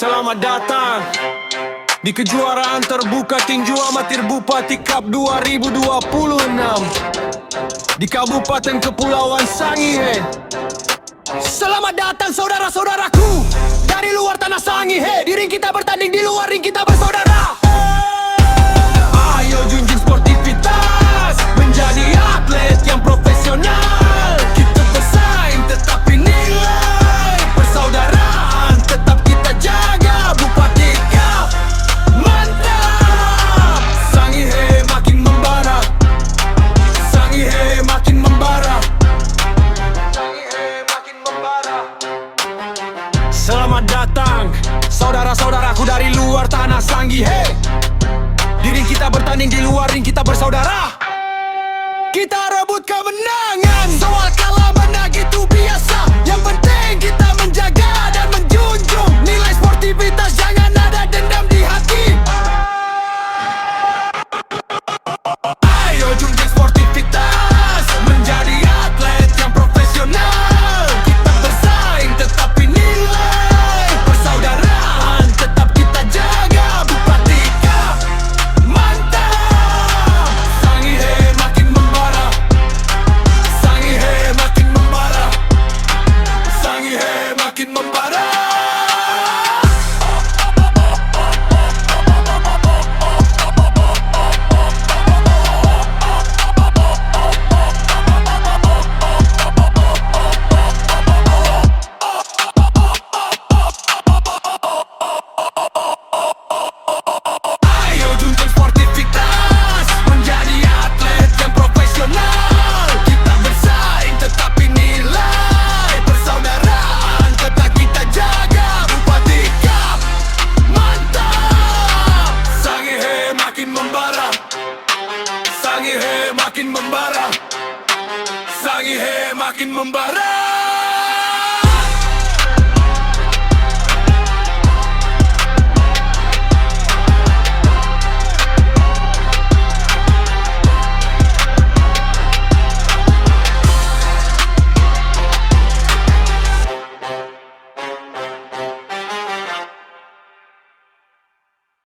Selamat datang di kejuaraan terbuka tinju amatir Bupati Cup 2026 di Kabupaten Kepulauan Sangihe. Selamat datang saudara-saudaraku dari luar tanah Sangihe. Di ring kita bertanding, di luar ring kita bersaudara. Ayo junjung sportivitas, menjadi atlet yang profesional. Kita bersaing tetapi nilai persaudaraan tetap kita jaga. Bupati Cup mantap, Sangihe makin membara, Sangihe makin membara, Sangihe makin membara. Selamat datang saudara-saudaraku dari luar tanah Sangihe. Di ring kita bertanding, di luar ring kita bersaudara. Kita rebut kemenangan. Soal kalah menang itu biasa. Yang penting kita menjaga dan menjunjung nilai sportivitas. Jangan ada dendam di hati. Ayo junjung sportivitas, menjadi atlet yang profesional. Kita bersaing tetapi nilai persaudaraan tetap kita jaga. Bupati Cup mantap, Sangihe makin membara, Sangihe makin membara, Sangihe makin membara. Ayo junjung sportivitas, menjadi atlet yang profesional. Kita bersaing tetapi nilai persaudaraan tetap kita jaga. Bupati Cup mantap, Sangihe makin membara, Sangihe makin membara, Sangihe makin membara.